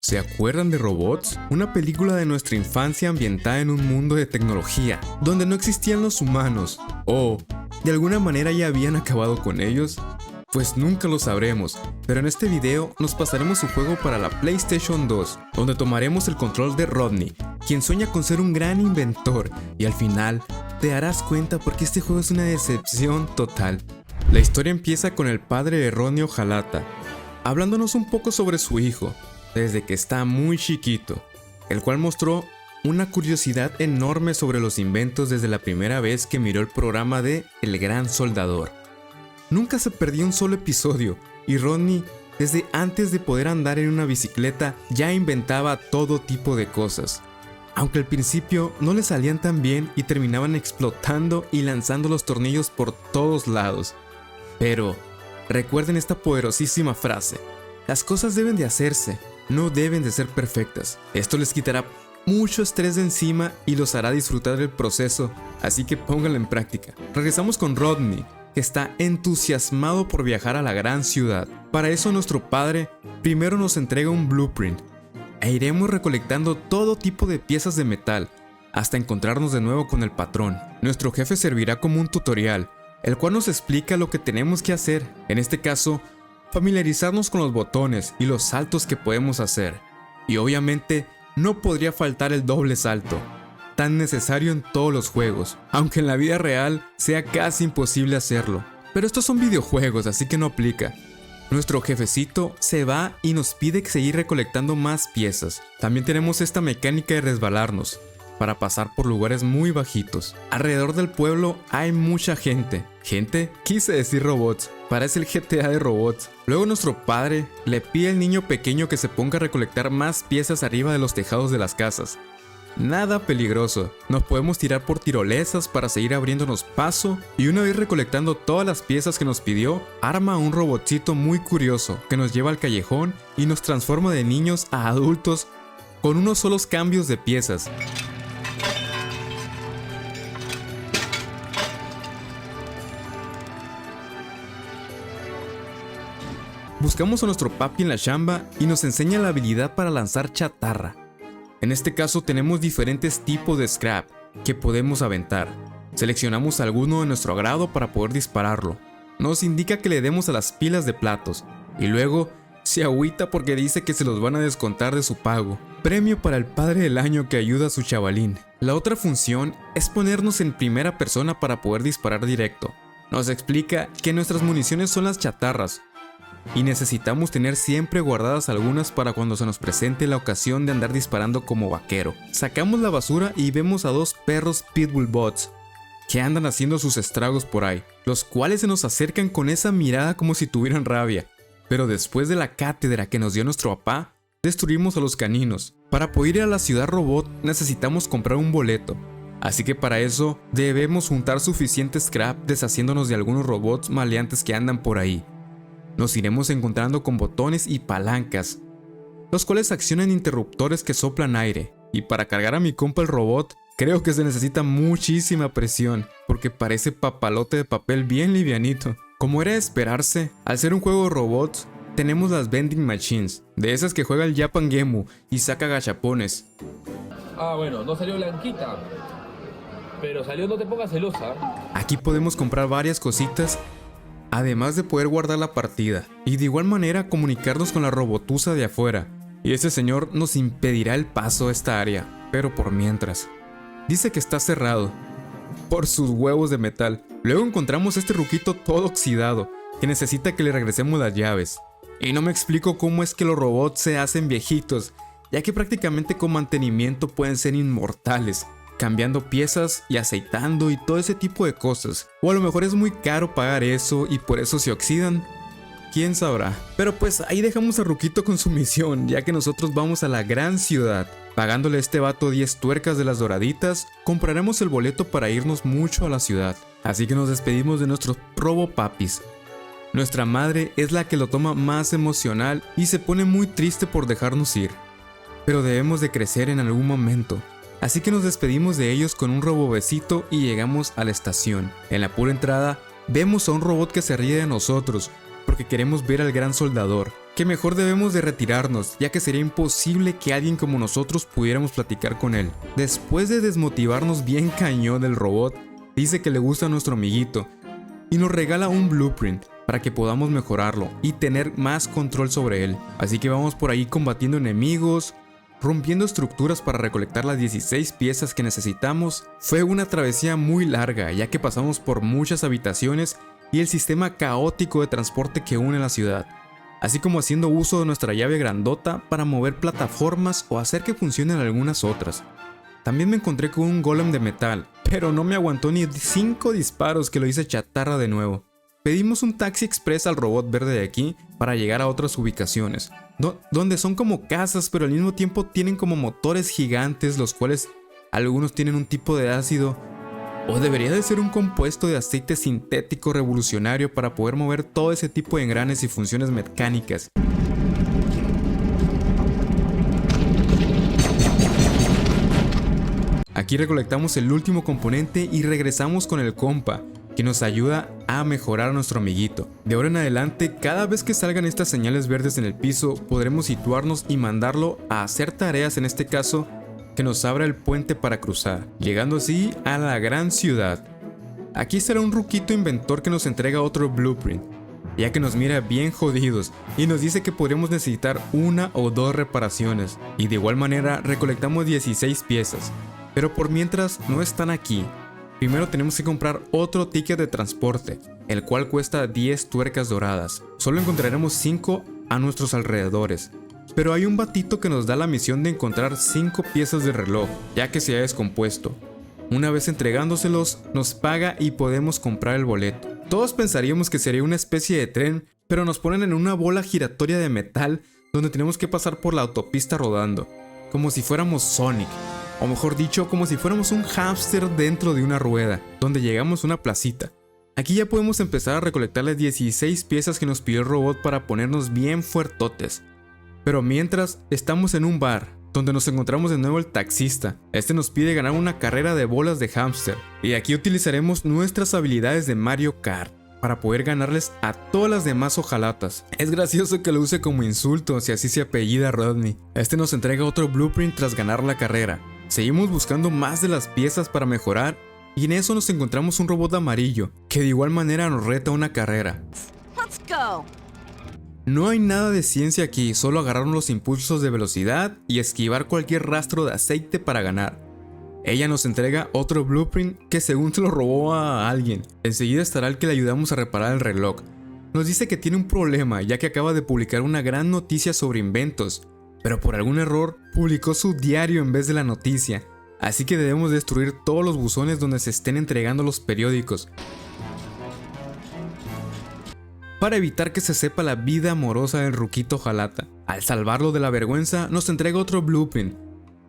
¿Se acuerdan de Robots? Una película de nuestra infancia ambientada en un mundo de tecnología, donde no existían los humanos, o de alguna manera ya habían acabado con ellos. Pues nunca lo sabremos, pero en este video nos pasaremos su juego para la PlayStation 2, donde tomaremos el control de Rodney, quien sueña con ser un gran inventor, y al final te darás cuenta porque este juego es una decepción total. La historia empieza con el padre de Rodney Ojalata, hablándonos un poco sobre su hijo, desde que está muy chiquito, el cual mostró una curiosidad enorme sobre los inventos desde la primera vez que miró el programa de El Gran Soldador. Nunca se perdió un solo episodio, y Rodney, desde antes de poder andar en una bicicleta, ya inventaba todo tipo de cosas. Aunque al principio no le salían tan bien y terminaban explotando y lanzando los tornillos por todos lados. Pero recuerden esta poderosísima frase: las cosas deben de hacerse, no deben de ser perfectas. Esto les quitará mucho estrés de encima y los hará disfrutar del proceso, así que pónganlo en práctica. Regresamos con Rodney, que está entusiasmado por viajar a la gran ciudad. Para eso nuestro padre primero nos entrega un blueprint, e iremos recolectando todo tipo de piezas de metal, hasta encontrarnos de nuevo con el patrón. Nuestro jefe servirá como un tutorial, el cual nos explica lo que tenemos que hacer, en este caso, familiarizarnos con los botones y los saltos que podemos hacer. Y obviamente, no podría faltar el doble salto, tan necesario en todos los juegos, aunque en la vida real sea casi imposible hacerlo. Pero estos son videojuegos, así que no aplica. Nuestro jefecito se va y nos pide seguir recolectando más piezas. También tenemos esta mecánica de resbalarnos, para pasar por lugares muy bajitos. Alrededor del pueblo hay mucha gente. ¿Gente? Quise decir robots. Parece el GTA de robots. Luego nuestro padre le pide al niño pequeño que se ponga a recolectar más piezas arriba de los tejados de las casas. Nada peligroso, nos podemos tirar por tirolesas para seguir abriéndonos paso, y una vez recolectando todas las piezas que nos pidió, arma un robotcito muy curioso que nos lleva al callejón y nos transforma de niños a adultos con unos solos cambios de piezas. Buscamos a nuestro papi en la chamba y nos enseña la habilidad para lanzar chatarra. En este caso tenemos diferentes tipos de scrap que podemos aventar. Seleccionamos alguno de nuestro agrado para poder dispararlo. Nos indica que le demos a las pilas de platos y luego se agüita porque dice que se los van a descontar de su pago. Premio para el padre del año que ayuda a su chavalín. La otra función es ponernos en primera persona para poder disparar directo. Nos explica que nuestras municiones son las chatarras y necesitamos tener siempre guardadas algunas para cuando se nos presente la ocasión de andar disparando como vaquero. Sacamos la basura y vemos a dos perros pitbull bots que andan haciendo sus estragos por ahí, los cuales se nos acercan con esa mirada como si tuvieran rabia. Pero después de la cátedra que nos dio nuestro papá, destruimos a los caninos. Para poder ir a la ciudad robot necesitamos comprar un boleto, así que para eso debemos juntar suficiente scrap deshaciéndonos de algunos robots maleantes que andan por ahí. Nos iremos encontrando con botones y palancas, los cuales accionan interruptores que soplan aire, y para cargar a mi compa el robot, creo que se necesita muchísima presión, porque parece papalote de papel bien livianito. Como era de esperarse, al ser un juego de robots, tenemos las vending machines, de esas que juega el Japan Gemu y saca gachapones. Bueno, no salió blanquita, pero salió no te pongas celosa. Aquí podemos comprar varias cositas, además de poder guardar la partida, y de igual manera comunicarnos con la robotusa de afuera, y ese señor nos impedirá el paso a esta área, pero por mientras. Dice que está cerrado, por sus huevos de metal. Luego encontramos este ruquito todo oxidado, que necesita que le regresemos las llaves. Y no me explico cómo es que los robots se hacen viejitos, ya que prácticamente con mantenimiento pueden ser inmortales, cambiando piezas y aceitando y todo ese tipo de cosas. O a lo mejor es muy caro pagar eso y por eso se oxidan. ¿Quién sabrá? Pero pues ahí dejamos a Ruquito con su misión, ya que nosotros vamos a la gran ciudad. Pagándole a este vato 10 tuercas de las doraditas, compraremos el boleto para irnos mucho a la ciudad. Así que nos despedimos de nuestros robopapis. Nuestra madre es la que lo toma más emocional y se pone muy triste por dejarnos ir. Pero debemos de crecer en algún momento. Así que nos despedimos de ellos con un robobesito y llegamos a la estación. En la pura entrada, vemos a un robot que se ríe de nosotros, porque queremos ver al gran soldador. que mejor debemos de retirarnos, ya que sería imposible que alguien como nosotros pudiéramos platicar con él. Después de desmotivarnos bien cañón del robot, dice que le gusta a nuestro amiguito y nos regala un blueprint para que podamos mejorarlo y tener más control sobre él. Así que vamos por ahí combatiendo enemigos, rompiendo estructuras para recolectar las 16 piezas que necesitamos. Fue una travesía muy larga, ya que pasamos por muchas habitaciones y el sistema caótico de transporte que une la ciudad, así como haciendo uso de nuestra llave grandota para mover plataformas o hacer que funcionen algunas otras. También me encontré con un golem de metal, pero no me aguantó ni 5 disparos que lo hice chatarra de nuevo. Pedimos un taxi express al robot verde de aquí para llegar a otras ubicaciones, donde son como casas, pero al mismo tiempo tienen como motores gigantes, los cuales algunos tienen un tipo de ácido, o debería de ser un compuesto de aceite sintético revolucionario para poder mover todo ese tipo de engranes y funciones mecánicas. Aquí recolectamos el último componente y regresamos con el compa, que nos ayuda a mejorar a nuestro amiguito. De ahora en adelante, cada vez que salgan estas señales verdes en el piso, podremos situarnos y mandarlo a hacer tareas, en este caso, que nos abra el puente para cruzar, llegando así a la gran ciudad. Aquí será un ruquito inventor que nos entrega otro blueprint, ya que nos mira bien jodidos y nos dice que podríamos necesitar 1 o 2 reparaciones, y de igual manera recolectamos 16 piezas. Pero por mientras no están aquí, primero tenemos que comprar otro ticket de transporte, el cual cuesta 10 tuercas doradas. Solo encontraremos 5 a nuestros alrededores, pero hay un batito que nos da la misión de encontrar 5 piezas de reloj, ya que se ha descompuesto. Una vez entregándoselos, nos paga y podemos comprar el boleto. Todos pensaríamos que sería una especie de tren, pero nos ponen en una bola giratoria de metal donde tenemos que pasar por la autopista rodando, como si fuéramos Sonic. O mejor dicho, como si fuéramos un hámster dentro de una rueda, donde llegamos a una placita. Aquí ya podemos empezar a recolectar las 16 piezas que nos pidió el robot para ponernos bien fuertotes. Pero mientras, estamos en un bar, donde nos encontramos de nuevo el taxista. Este nos pide ganar una carrera de bolas de hámster, y aquí utilizaremos nuestras habilidades de Mario Kart para poder ganarles a todas las demás hojalatas. Es gracioso que lo use como insulto si así se apellida Rodney. Este nos entrega otro blueprint tras ganar la carrera. Seguimos buscando más de las piezas para mejorar, y en eso nos encontramos un robot amarillo, que de igual manera nos reta una carrera. Let's go. No hay nada de ciencia aquí, solo agarraron los impulsos de velocidad y esquivar cualquier rastro de aceite para ganar. Ella nos entrega otro blueprint que según se lo robó a alguien. Enseguida estará el que le ayudamos a reparar el reloj. Nos dice que tiene un problema, ya que acaba de publicar una gran noticia sobre inventos, pero por algún error publicó su diario en vez de la noticia, así que debemos destruir todos los buzones donde se estén entregando los periódicos, para evitar que se sepa la vida amorosa del ruquito Jalata. Al salvarlo de la vergüenza, nos entrega otro blueprint.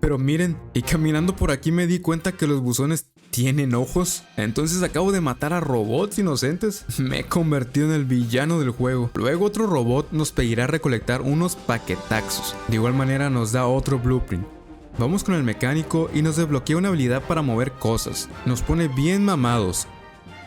Pero miren, y caminando por aquí me di cuenta que los buzones tienen ojos. Entonces acabo de matar a robots inocentes. Me he convertido en el villano del juego. Luego otro robot nos pedirá recolectar unos paquetaxos. De igual manera nos da otro blueprint. Vamos con el mecánico y nos desbloquea una habilidad para mover cosas. Nos pone bien mamados.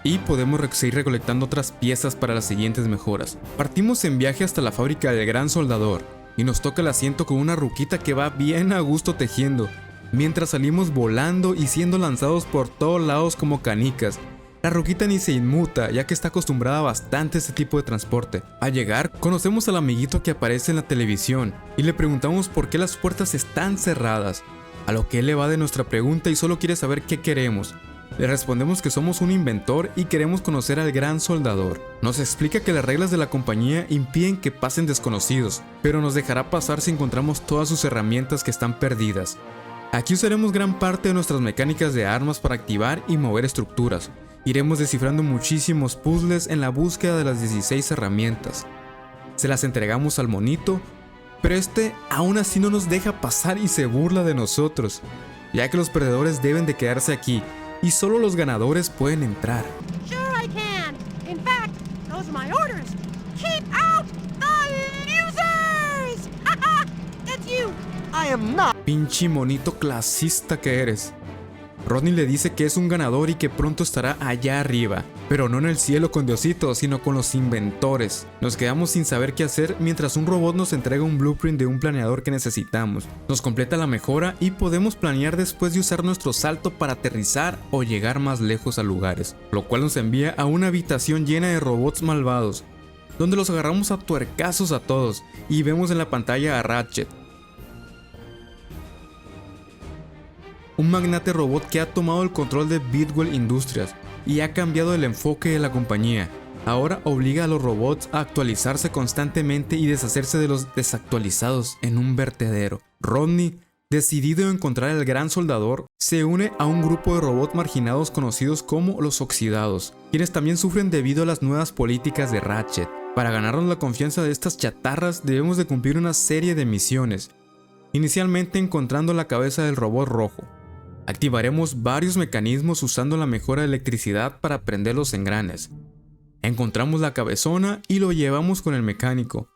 Y podemos seguir recolectando otras piezas para las siguientes mejoras. Partimos en viaje hasta la fábrica del gran soldador y nos toca el asiento con una ruquita que va bien a gusto tejiendo, mientras salimos volando y siendo lanzados por todos lados como canicas. La ruquita ni se inmuta, ya que está acostumbrada bastante a este tipo de transporte. Al llegar, conocemos al amiguito que aparece en la televisión y le preguntamos por qué las puertas están cerradas, a lo que él le va de nuestra pregunta y solo quiere saber qué queremos. Le respondemos que somos un inventor y queremos conocer al gran soldador. Nos explica que las reglas de la compañía impiden que pasen desconocidos, pero nos dejará pasar si encontramos todas sus herramientas que están perdidas. Aquí usaremos gran parte de nuestras mecánicas de armas para activar y mover estructuras. Iremos descifrando muchísimos puzzles en la búsqueda de las 16 herramientas. Se las entregamos al monito, pero este aún así no nos deja pasar y se burla de nosotros, ya que los perdedores deben de quedarse aquí y solo los ganadores pueden entrar. Sure I can. In fact, those are my orders. Keep out the losers. That's you. I am not. Pinche monito clasista que eres. Rodney le dice que es un ganador y que pronto estará allá arriba, pero no en el cielo con Diosito, sino con los inventores. Nos quedamos sin saber qué hacer mientras un robot nos entrega un blueprint de un planeador que necesitamos. Nos completa la mejora y podemos planear después de usar nuestro salto para aterrizar o llegar más lejos a lugares, lo cual nos envía a una habitación llena de robots malvados, donde los agarramos a tuercazos a todos y vemos en la pantalla a Ratchet, un magnate robot que ha tomado el control de Bidwell Industrias y ha cambiado el enfoque de la compañía. Ahora obliga a los robots a actualizarse constantemente y deshacerse de los desactualizados en un vertedero. Rodney, decidido a encontrar al gran soldador, se une a un grupo de robots marginados conocidos como los Oxidados, quienes también sufren debido a las nuevas políticas de Ratchet. Para ganarnos la confianza de estas chatarras debemos de cumplir una serie de misiones, inicialmente encontrando la cabeza del robot rojo. Activaremos varios mecanismos usando la mejora de electricidad para prender los engranes. Encontramos la cabezona y lo llevamos con el mecánico.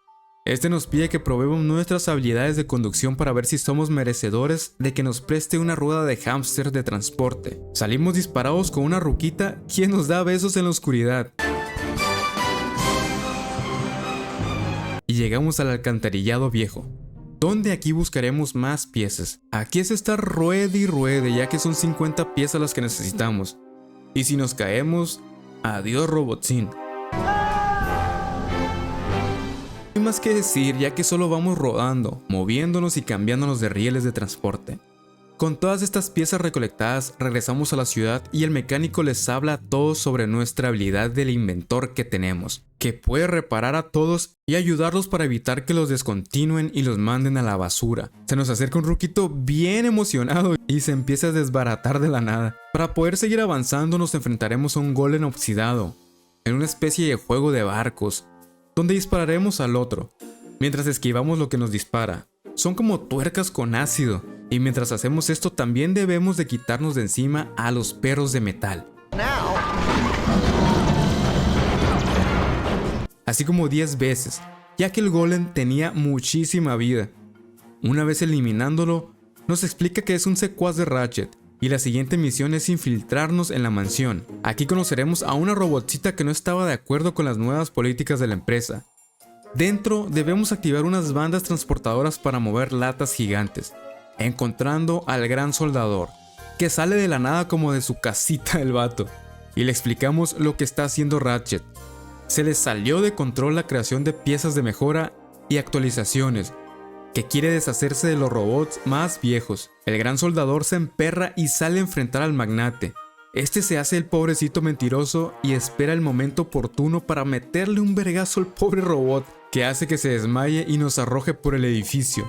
Este nos pide que probemos nuestras habilidades de conducción para ver si somos merecedores de que nos preste una rueda de hámster de transporte. Salimos disparados con una ruquita quien nos da besos en la oscuridad. Y llegamos al alcantarillado viejo, donde aquí buscaremos más piezas. Aquí es estar ruede y ruede, ya que son 50 piezas las que necesitamos. Y si nos caemos, adiós robotín. No hay más que decir, ya que solo vamos rodando, moviéndonos y cambiándonos de rieles de transporte. Con todas estas piezas recolectadas, regresamos a la ciudad y el mecánico les habla a todos sobre nuestra habilidad del inventor que tenemos, que puede reparar a todos y ayudarlos para evitar que los descontinúen y los manden a la basura. Se nos acerca un ruquito bien emocionado y se empieza a desbaratar de la nada. Para poder seguir avanzando nos enfrentaremos a un golem oxidado, en una especie de juego de barcos, donde dispararemos al otro, mientras esquivamos lo que nos dispara. Son como tuercas con ácido, y mientras hacemos esto también debemos de quitarnos de encima a los perros de metal. Así como 10 veces, ya que el golem tenía muchísima vida. Una vez eliminándolo, nos explica que es un secuaz de Ratchet, y la siguiente misión es infiltrarnos en la mansión. Aquí conoceremos a una robotcita que no estaba de acuerdo con las nuevas políticas de la empresa. Dentro debemos activar unas bandas transportadoras para mover latas gigantes, encontrando al gran soldador, que sale de la nada como de su casita el vato, y le explicamos lo que está haciendo Ratchet. Se le salió de control la creación de piezas de mejora y actualizaciones, que quiere deshacerse de los robots más viejos. El gran soldador se emperra y sale a enfrentar al magnate. Este se hace el pobrecito mentiroso y espera el momento oportuno para meterle un vergazo al pobre robot, que hace que se desmaye y nos arroje por el edificio.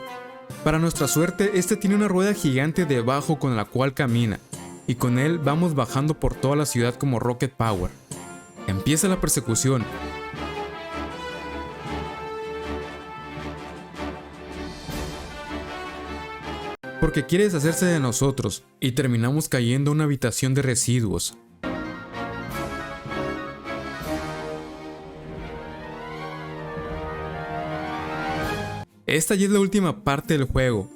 Para nuestra suerte, este tiene una rueda gigante debajo con la cual camina, y con él vamos bajando por toda la ciudad como Rocket Power. Empieza la persecución. Porque quiere deshacerse de nosotros, y terminamos cayendo a una habitación de residuos. Esta ya es la última parte del juego,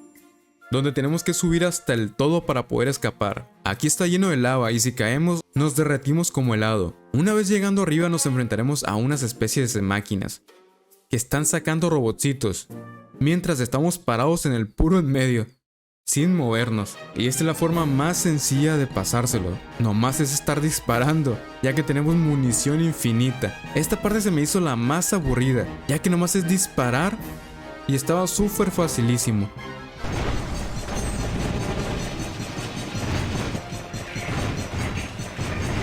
donde tenemos que subir hasta el todo para poder escapar. Aquí está lleno de lava y si caemos nos derretimos como helado. Una vez llegando arriba nos enfrentaremos a unas especies de máquinas que están sacando robotcitos, mientras estamos parados en el puro en medio, sin movernos. Y esta es la forma más sencilla de pasárselo, nomás es estar disparando, ya que tenemos munición infinita. Esta parte se me hizo la más aburrida, ya que nomás es disparar y estaba súper facilísimo.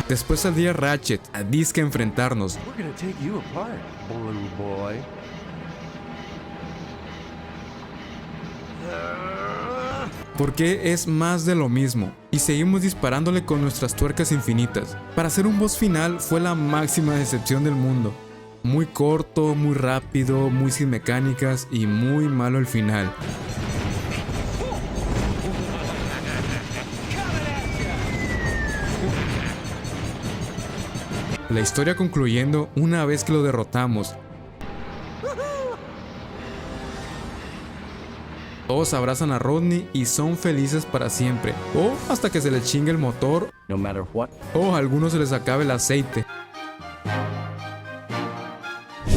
Después saldría Ratchet a disque enfrentarnos. Porque es más de lo mismo, y seguimos disparándole con nuestras tuercas infinitas. Para hacer un boss final fue la máxima decepción del mundo. Muy corto, muy rápido, muy sin mecánicas y muy malo el final. La historia concluyendo una vez que lo derrotamos. Todos abrazan a Rodney y son felices para siempre, o hasta que se les chingue el motor, No matter what. o a algunos se les acabe el aceite.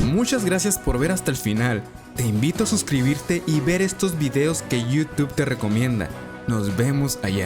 Muchas gracias por ver hasta el final. Te invito a suscribirte y ver estos videos que YouTube te recomienda. Nos vemos allá.